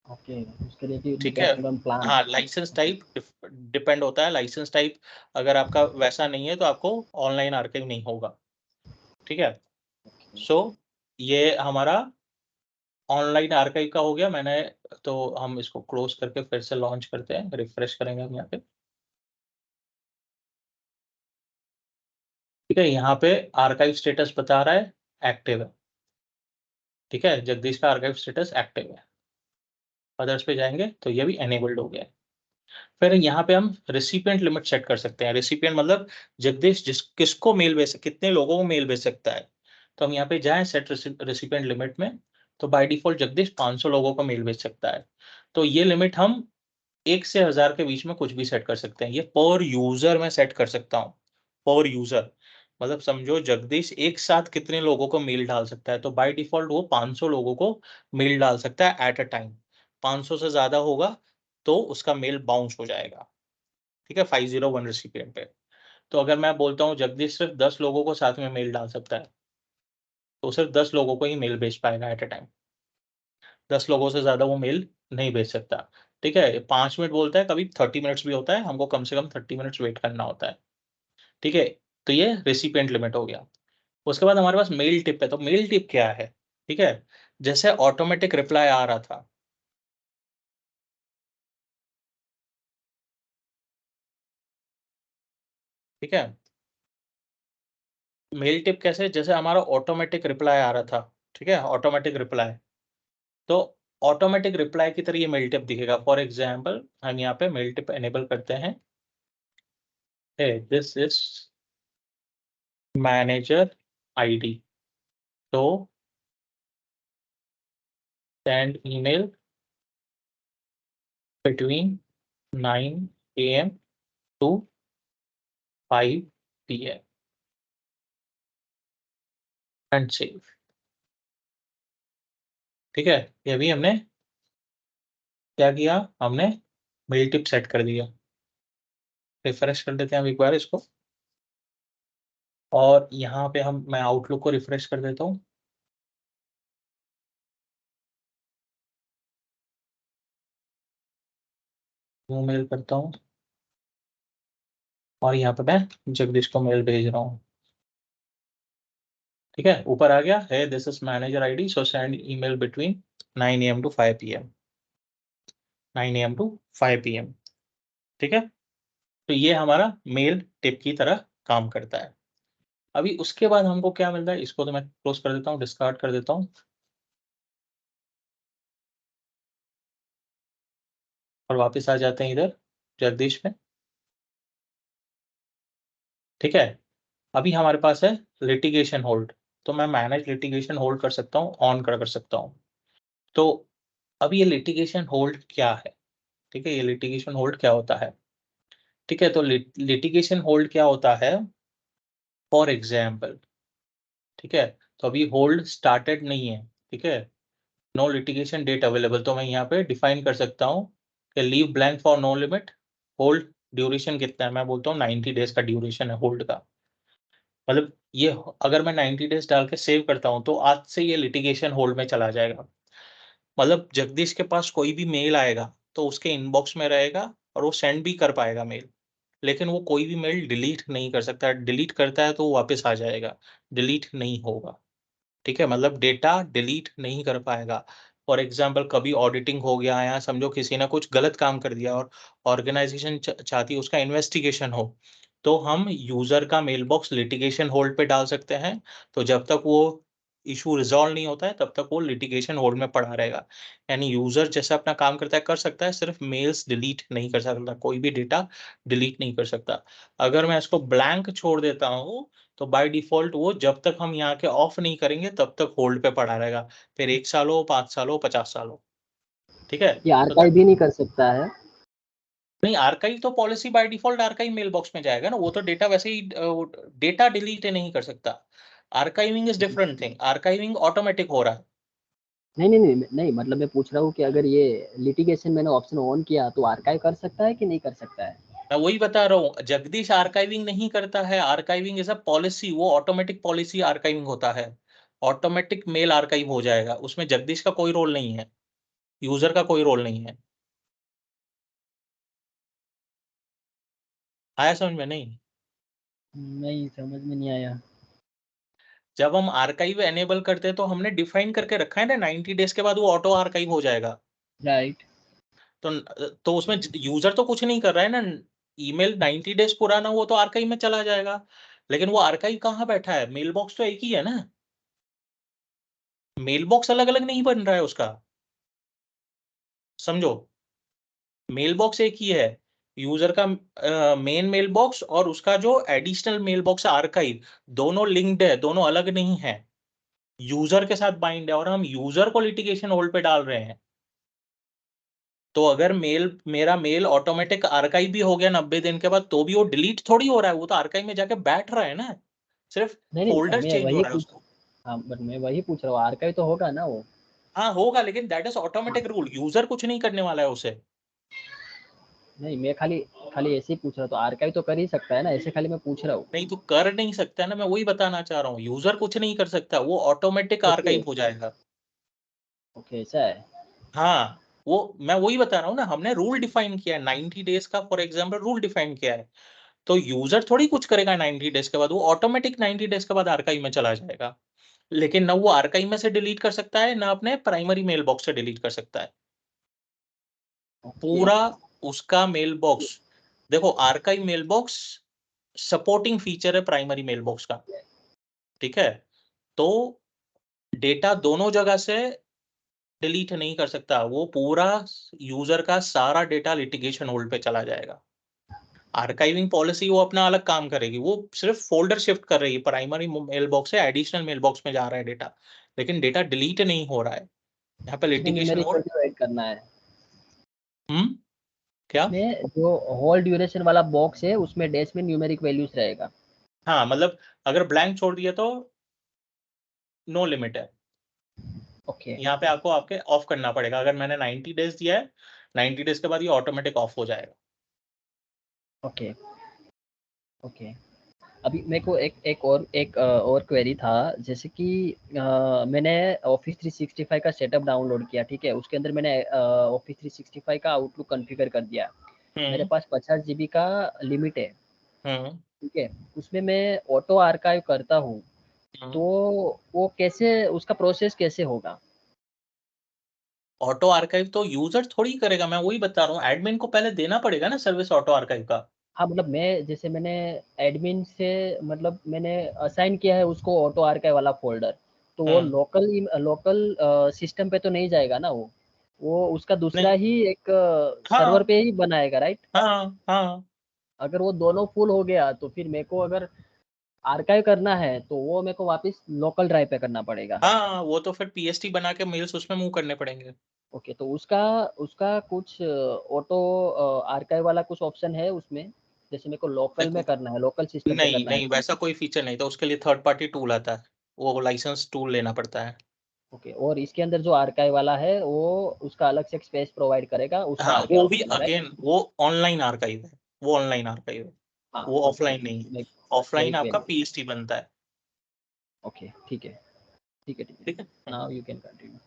ओके, उसके लिए भी ठीक है? Depend on plan. हाँ, लाइसेंस टाइप डिपेंड होता है, लाइसेंस टाइप अगर आपका वैसा नहीं है तो आपको ऑनलाइन आर्काइव नहीं होगा। ठीक है? सो ये हमारा ऑनलाइन आर्काइव का हो गया। तो हम इसको क्लोज़ करके फिर से लॉन्च करते हैं, रिफ्रेश करेंगे हम यहाँ पे। ठीक है? यहाँ पे आर्काइव स्टेटस बता रहा है एक्टिव है। ठीक है? जगदीश का आर्काइव स्टेटस एक्टिव है। अदर्स पे जाएँगे तो ये भी एनेबल्ड हो गया है। फिर यहाँ पे हम रिसिपिएंट लिमिट सेट कर सकते हैं। रिसिपिएंट मतलब जगदीश किसको मेल भेज कितने लोगों को मेल भेज सकता है। तो हम यहाँ पे जाएँ सेट रिसिपिएंट लिमिट में, तो बाय डिफ़ॉल्ट जगदीश 500 लोगों को मेल भेज सकता है। तो ये लिमिट हम 1 से 1000 के बीच में कुछ भी सेट कर सकते हैं। ये पर यूज़र मैं सेट कर सकता हूँ, पर यूज़र। मतलब समझो जगदीश एक साथ कितने लोगों को मेल डाल सकता है, तो बाय डिफ़ॉल्ट वो 500 लोगों को मेल डाल सकता है एट अ टाइम। 500 से ज़्यादा होगा तो उसका मेल बाउंस हो जाएगा। ठीक है? 501 रिसिपिएंट पे। तो अगर मैं बोलता हूँ जगदीश सिर्फ़ 10 लोगों को साथ में मेल डाल सकता है, तो सिर्फ़ 10 लोगों को ही मेल भेज पाएगा एट अ टाइम। 10 लोगों से ज़्यादा वो मेल नहीं भेज सकता। ठीक है? 5 मिनट बोलता है, कभी 30 मिनट्स भी होता है, हमको कम से कम 30 मिनट्स वेट करना होता है। ठीक है? तो ये रिसिपिएंट लिमिट हो गया। उसके बाद हमारे पास मेल टिप है, तो मेल टिप क्या है? ठीक है? जैसे ऑटोमैटिक रिप्लाई आ रहा था। ठीक है? मेल टिप कैसे? जैसे हमारा ऑटोमैटिक रिप्लाई आ रहा था। ठीक है? Automatic reply. तो ऑटोमैटिक रिप्लाई की तरह ये मेल टिप दिखेगा। फॉर एग्ज़ाम्पल हम यहाँ पे मेल टिप इनेबल करते हैं। Hey this is manager ID. तो send email between 9 AM to 5 PM and save. ठीक है? ये भी हमने क्या किया? हमने मेल टिप सेट कर दिया। रिफ्रेश कर देते हैं हम एक बार इसको और यहाँ पे मैं आउटलुक को रिफ्रेश कर देता हूँ। वो मेल करता हूँ और यहाँ पे मैं जगदीश को मेल भेज रहा हूँ। ठीक है? ऊपर आ गया है this is manager ID so send email between 9 AM to 5 PM। 9 AM to 5 PM। ठीक है? तो ये हमारा मेल टिप की तरह काम करता है। अभी उसके बाद हमको क्या मिलता है, इसको तो मैं क्लोज़ कर देता हूँ, डिस्कार्ड कर देता हूँ और वापस आ जाते हैं इधर जगदीश में। ठीक है? अभी हमारे पास है लिटिगेशन होल्ड, तो मैं मैनेज लिटिगेशन होल्ड कर सकता हूँ, ऑन कर सकता हूँ। तो अभी ये लिटिगेशन होल्ड क्या है? ठीक है? ये लिटिगेशन होल्ड क्या होता है? ठीक है? तो लिटिगेशन होल्ड क्या होता है? फॉर एग्ज़ाम्पल ठीक है? तो अभी होल्ड स्टार्टेड नहीं है। ठीक है? नो लिटिगेशन डेट अवेलेबल, तो मैं यहाँ पे डिफाइन कर सकता हूँ कि leave blank for no limit, hold duration कितना है? मैं बोलता हूँ 90 डेज़ का ड्यूरेशन है होल्ड का। मतलब ये अगर मैं 90 डेज़ डाल के सेव करता हूँ, तो आज से ये लिटिगेशन होल्ड में चला जाएगा। मतलब जगदीश के पास कोई भी मेल आएगा, तो उसके इनबॉक्स में रहेगा और वो सेंड भी कर पाएगा मेल। लेकिन वो कोई भी मेल डिलीट नहीं कर सकता। डिलीट करता है तो वो वापस आ जाएगा, डिलीट नहीं होगा। ठीक है? मतलब डेटा डिलीट नहीं कर पाएगा। फॉर एग्जाम्पल कभी ऑडिटिंग हो गया या समझो किसी ने कुछ गलत काम कर दिया और ऑर्गेनाइजेशन चाहती है उसका इन्वेस्टिगेशन हो, तो हम यूजर का मेल बॉक्स लिटिगेशन होल्ड पे डाल सकते हैं। तो जब तक वो इशू रिजॉल्व नहीं होता है तब तक वो लिटिगेशन होल्ड में पड़ा रहेगा। यानी यूजर जैसे अपना काम करता है कर सकता है, सिर्फ मेल्स डिलीट नहीं कर सकता, कोई भी डेटा डिलीट नहीं कर सकता। अगर मैं इसको ब्लैंक छोड़ देता हूँ तो बाय डिफॉल्ट वो जब तक हम यहाँ के ऑफ नहीं करेंगे तब तक होल्ड पे पड़ा रहेगा, फिर 1 साल हो, 5 साल हो, 50 साल हो। ठीक है, ये तो आर्काइव भी नहीं कर सकता है? नहीं, आर्काइव तो policy by default archive mail box में जाएगा ना, वो तो डेटा वैसे ही डेटा डिलीट नहीं कर सकता। Archiving is different thing, archiving automatic हो रहा है। नहीं, मतलब मैं पूछ रहा हूँ कि अगर ये लिटिगेशन मैंने ऑप्शन ऑन किया तो आर्काइव कर सकता है कि नहीं कर सकता है? मैं वही बता रहा हूँ, जगदीश आर्काइविंग नहीं करता है। आर्काइविंग इज अ पॉलिसी, वो ऑटोमेटिक पॉलिसी आर्काइविंग होता है। ऑटोमेटिक मेल आर्काइव हो जाएगा, उसमें जगदीश का कोई रोल नहीं है, यूजर का कोई रोल नहीं है। आया समझ में? नहीं, नहीं, समझ में नहीं आया। जब हम आर्काइव एनेबल करते हैं तो हमने डिफाइन करके रखा है ना 90 डेज के बाद वो ऑटो आर्काइव हो जाएगा। राइट। तो उसमें यूजर तो कुछ नहीं कर रहा है ना, ईमेल 90 डेज पुराना वो तो आर्काइव में चला जाएगा। लेकिन वो आर्काइव कहाँ बैठा है, मेल बॉक्स तो एक ही है ना, मेल बॉक्स अलग अलग नहीं बन रहा है उसका, समझो। मेल बॉक्स एक ही है, यूजर का मेन मेल बॉक्स और उसका जो एडिशनल मेल बॉक्स है आर्काइव, दोनों लिंक्ड है, दोनों अलग नहीं है, यूजर के साथ बाइंड है, और हम यूजर को लिटिगेशन होल्ड पे डाल रहे हैं। तो अगर मेरा मेल ऑटोमेटिक आर्काइव भी हो गया 90 दिन के बाद तो भी वो डिलीट थोड़ी हो रहा है, वो तो आर्काइव में जाके बैठ रहा है ना, सिर्फ नहीं, फोल्डर मैं चेंज हो वही रहा है पूछ उसको। हाँ, बट मैं वही पूछ रहा हूँ, आर्काइव तो होगा ना वो? हाँ होगा, लेकिन that is automatic rule, user कुछ नहीं करने वाला है उसे। नहीं, मैं खाली खाली ऐसे ही पूछ रहा हूँ, तो आर्काइव तो कर ही सकता है ना, ऐसे खाली मैं पूछ रहा हूँ। नहीं तो कर नहीं सकता है ना, मैं वही बताना चाह रहा हूँ, यूजर कुछ नहीं कर सकता, वो ऑटोमेटिक ओके, आर्काइव हो जाएगा। ओके, ऐसा है। हाँ, वो मैं वही बता रहा हूँ ना, हमने रूल डिफाइन किया है 90 डेज का, फॉर एग्जाम्पल रूल डिफाइन किया है। तो यूजर थोड़ी कुछ करेगा 90 डेज के बाद, वो ऑटोमेटिक 90 डेज के बाद आर्काइव में चला जाएगा। लेकिन ना वो आर्काइव में से डिलीट कर सकता है, ना अपने प्राइमरी मेल बॉक्स से डिलीट कर सकता है। ओके। पूरा उसका मेल बॉक्स, देखो archive mail box supporting feature है प्राइमरी मेल बॉक्स का, ठीक है। तो डेटा दोनों जगह से डिलीट नहीं कर सकता, वो पूरा यूजर का सारा डेटा लिटिगेशन होल्ड पे चला जाएगा। आर्काइविंग पॉलिसी वो अपना अलग काम करेगी, वो सिर्फ फोल्डर शिफ्ट कर रही है, प्राइमरी मेल बॉक्स से एडिशनल मेल बॉक्स में जा रहा है डेटा, लेकिन डेटा डिलीट नहीं हो रहा है। यहाँ पे इसमें litigation numeric hold. Value add करना है? क्या? इसमें जो होल ड्यूरेशन वाला बॉक्स है उसमें डैश में न्यूमेरिक वैल्यूज रहेगा? हाँ मतलब अगर ब्लैंक छोड़ दिया तो नो लिमिट है, ओके, यहाँ पे आपको आपके ऑफ करना पड़ेगा। अगर मैंने 90 डेज दिया है, 90 डेज के बाद ये ऑटोमेटिक ऑफ हो जाएगा। Okay, okay. अभी मेरे को एक और क्वेरी था, जैसे कि मैंने ऑफिस 365 का सेटअप डाउनलोड किया, ठीक है? उसके अंदर मैंने ऑफिस 365 का आउटलुक कॉन्फ़िगर कर दिया। मेरे हम्म पास 50 जीबी का लिमिट है, हम्म ठीक है? उसमें मैं ऑटो आर्काइव करता हूँ, हम्म। तो वो कैसे, उसका प्रोसेस कैसे होगा? ऑटो आर्काइव तो यूजर थोड़ी करेगा, मैं वही बता रहा हूँ, एडमिन को पहले देना पड़ेगा ना सर्विस ऑटो आर्काइव का। हाँ, मतलब मैंने एडमिन से, मतलब मैंने असाइन किया है उसको ऑटो आर्काइव वाला फ़ोल्डर, तो वो हम्म। लोकल सिस्टम पे तो नहीं जाएगा ना वो? वो उसका दूसरा नहीं। ही एक सर्वर हाँ पे ही बनाएगा, राइट? हाँ हाँ। अगर वो दोनों फुल हो गया तो फिर मेरे को अगर आर्काइव करना है तो वो मेरे को वापस लोकल ड्राइव पे करना पड़ेगा। हाँ वो तो फिर पीएसटी बना के मेल्स उसमें मूव करने पड़ेंगे। ओके, तो उसका उसका कुछ ऑटो आर्काइव वाला कुछ ऑप्शन है उसमें? जैसे मेरे को लोकल में देखो, करना है, लोकल सिस्टम पे नहीं करना है। नहीं वैसा कोई फीचर नहीं था, उसके लिए थर्ड पार्टी टूल आता है, वो लाइसेंस टूल लेना पड़ता है। ओके, और इसके अंदर जो आर्काइव वाला है वो उसका अलग से एक स्पेस प्रोवाइड करेगा उसका हाँ आर्काइव वो भी के लिए, राइट? अगेन वो ऑनलाइन आर्काइव है, वो ऑनलाइन आर्काइव है, हाँ, वो ओके, ऑफलाइन नहीं है। वही ऑफलाइन आपका क्वेरी। पीएसटी बनता है। ओके, ठीक है, ठीक है, ठीक है। ठीक है। Now you can continue.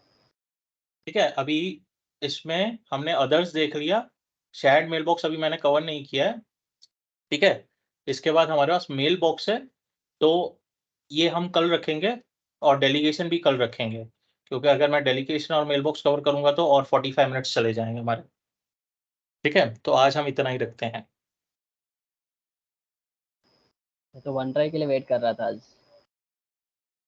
ठीक है, अभी इसमें हमने अदर्स देख लिया, शेयर्ड मेल बॉक्स अभी मैंने कवर नहीं किया है। ठीक है, इसके बाद हमारे पास मेल बॉक्स है, तो ये हम कल रखेंगे और डेलीगेशन भी कल रखेंगे, क्योंकि अगर मैं डेलीगेशन और मेल बॉक्स कवर करूंगा तो और 45 मिनट्स चले जाएंगे हमारे। ठीक है, तो आज हम इतना ही रखते हैं। मैं तो वन ड्राइव के लिए वेट कर रहा था आज।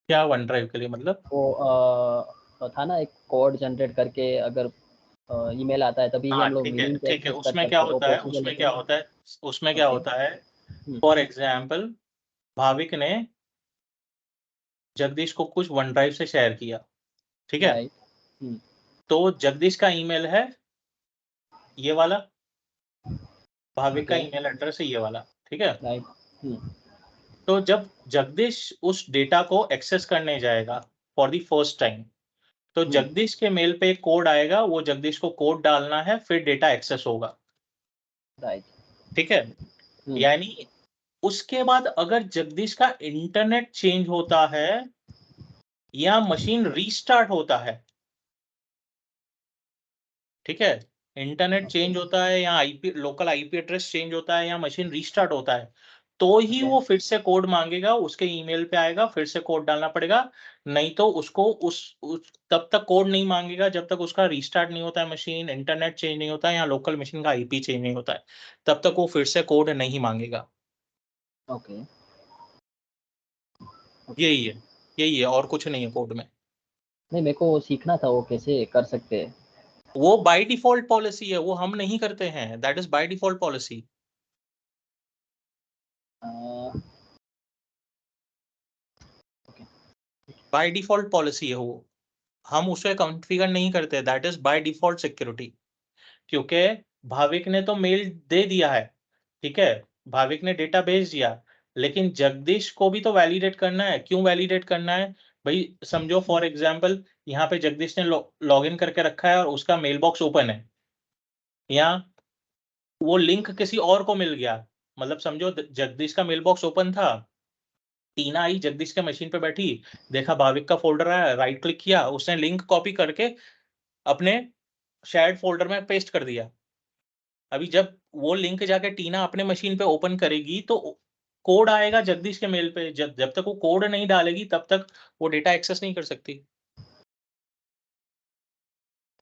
क्या वन ड्राइव के लिए मतलब? वो था ना एक कोड जनरेट करके, अगर ईमेल आता है तभी ही हाँ हम लोग ठीक है मीटिंग को ठीक है, एक्सेस कर उसमें क्या सकते हैं, वो होता है, पॉसिबल है उसमें क्या? क्या होता है, उसमें क्या ओके। होता है, फॉर एग्जाम्पल भाविक ने जगदीश को कुछ वन ड्राइव से शेयर किया, ठीक है, राइट। तो जगदीश का ईमेल है ये वाला, भाविक का ओके। ईमेल एड्रेस है ये वाला, ठीक है। राइट। तो जब जगदीश उस डेटा को एक्सेस करने जाएगा फॉर द फर्स्ट टाइम, तो जगदीश के मेल पे एक कोड आएगा, वो जगदीश को कोड डालना है, फिर डेटा एक्सेस होगा, राइट। ठीक है। यानी उसके बाद अगर जगदीश का इंटरनेट चेंज होता है या मशीन रीस्टार्ट होता है, ठीक है, इंटरनेट चेंज होता है या IP local IP address change होता है या मशीन रीस्टार्ट होता है, तो ही ओके। वो फिर से कोड मांगेगा, उसके ईमेल पे आएगा, फिर से कोड डालना पड़ेगा। नहीं तो उसको उस तब तक कोड नहीं मांगेगा जब तक उसका रीस्टार्ट नहीं होता है मशीन, इंटरनेट चेंज नहीं होता है या लोकल मशीन का आईपी चेंज नहीं होता है, तब तक वो फिर से कोड नहीं मांगेगा। ओके। यही है, यही है, और कुछ नहीं है कोड में। नहीं, मेरे को सीखना था वो कैसे कर सकते हैं। वो बाय डिफॉल्ट पॉलिसी है, वो हम नहीं करते हैं, that is by default policy. Okay. By default policy है वो, हम उसे कॉन्फ़िगर नहीं करते, that is by default security. क्योंकि भाविक ने तो मेल दे दिया है, ठीक है, भाविक ने डेटा भेज दिया, लेकिन जगदीश को भी तो वैलिडेट करना है। क्यों वैलिडेट करना है भाई? समझो फॉर एग्जांपल यहाँ पे जगदीश ने लॉग इन करके रखा है और उसका मेल बॉक्स ओपन है, या वो लिंक किसी और को मिल गया, मतलब समझो जगदीश का मेल बॉक्स ओपन था, टीना आई जगदीश के मशीन पे बैठी, देखा भाविक का फोल्डर आया, राइट क्लिक किया, उसने लिंक कॉपी करके अपने शेयर्ड फोल्डर में पेस्ट कर दिया। अभी जब वो लिंक जाके टीना अपने मशीन पे ओपन करेगी तो कोड आएगा जगदीश के मेल पे, जब जब तक वो कोड नहीं डालेगी तब तक वो डेटा एक्सेस नहीं कर सकती।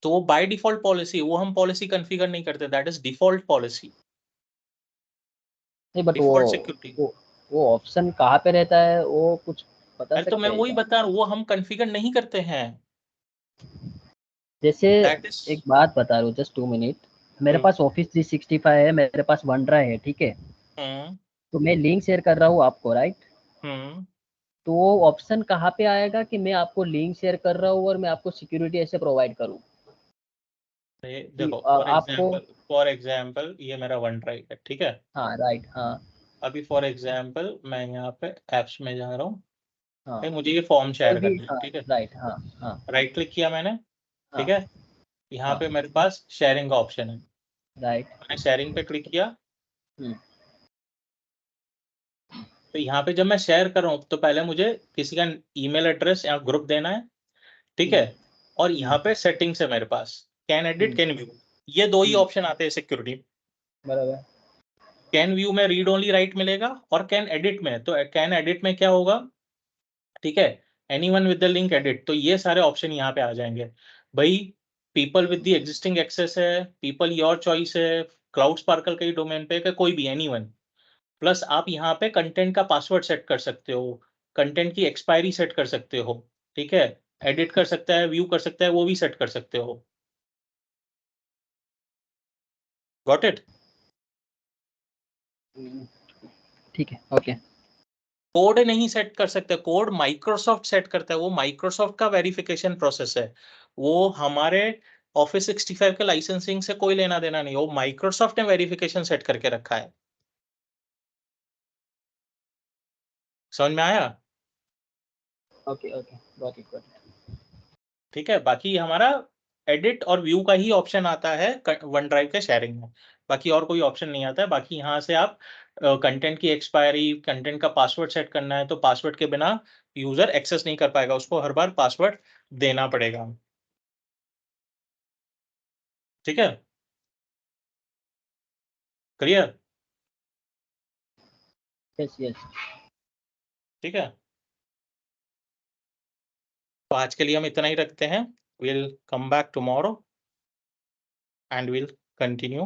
तो वो बाय डिफॉल्ट पॉलिसी, वो हम पॉलिसी कॉन्फ़िगर नहीं करते, दैट इज डिफॉल्ट पॉलिसी, नहीं, बट डिफॉल्ट सिक्योरिटी। वो ऑप्शन कहाँ पे रहता है, वो कुछ बता अरे तो मैं सकते हैं वही क्या? बता रहा हूँ, वो हम कॉन्फ़िगर नहीं करते हैं, जैसे दैट इज। एक बात बता रहा हूँ, जस्ट 2 मिनट। मेरे पास ऑफिस 365 है, मेरे पास वन ड्राइव है, ठीक है। हम्म तो मैं लिंक शेयर कर रहा हूँ आपको, राइट? हम्म तो वो ऑप्शन कहाँ पे आएगा कि मैं आपको लिंक शेयर कर रहा हूँ और मैं आपको सिक्योरिटी ऐसे प्रोवाइड करूँ कि देखो आपको? फॉर एग्जाम्पल ये मेरा वन ड्राइव है, ठीक है। हाँ, राइट। हाँ। अभी फॉर एग्जाम्पल मैं यहाँ पे एप्स में जा रहा हूँ, हाँ, भाई मुझे ये फॉर्म कोई शेयर भी। करना है, हाँ, ठीक है, राइट। हाँ। हाँ। राइट क्लिक किया मैंने, ठीक हाँ। है, यहाँ हाँ। पे मेरे पास शेयरिंग का ऑप्शन है, राइट। मैंने शेयरिंग पे क्लिक किया। हम्म। तो यहाँ पे जब मैं शेयर कर रहा हूँ तो पहले मुझे किसी का ईमेल एड्रेस या ग्रुप देना है, ठीक है, हम्म। और हम्म। यहाँ पे सेटिंग्स है मेरे पास, can edit hmm. Can view, ये दो ही हम्म। ऑप्शन आते हैं सिक्योरिटी। बराबर। कैन व्यू में रीड ओनली राइट मिलेगा, और कैन एडिट में, तो कैन एडिट में क्या होगा, ठीक है, anyone with the link edit, तो ये सारे ऑप्शन यहाँ पे आ जाएंगे भाई। People with the existing access है, पीपल योर चॉइस है, क्लाउड स्पार्कल के डोमेन पे का कोई भी एनीवन, प्लस आप यहाँ पे कंटेंट का पासवर्ड सेट कर सकते हो, कंटेंट की एक्सपायरी सेट कर सकते हो, ठीक है, एडिट कर सकता है, व्यू कर सकता है, वो भी सेट कर सकते हो। Got it? ठीक है। ओके। कोड नहीं सेट कर सकते, कोड माइक्रोसॉफ्ट सेट करता है, वो माइक्रोसॉफ्ट का वेरिफिकेशन प्रोसेस है, वो हमारे ऑफिस 65 के लाइसेंसिंग से कोई लेना देना नहीं, वो माइक्रोसॉफ्ट ने वेरिफिकेशन सेट करके रखा है। समझ में आया? Okay. Okay. Got it, got it. ठीक है, बाकी हमारा एडिट और व्यू का ही ऑप्शन आता है वन ड्राइव के शेयरिंग में, बाकी और कोई ऑप्शन नहीं आता है। बाकी यहाँ से आप कंटेंट की एक्सपायरी, कंटेंट का पासवर्ड सेट करना है तो पासवर्ड के बिना यूजर एक्सेस नहीं कर पाएगा, उसको हर बार पासवर्ड देना पड़ेगा, ठीक है, क्लियर? Yes, yes. ठीक है, तो आज के लिए हम इतना ही रखते हैं। Will come back tomorrow and will continue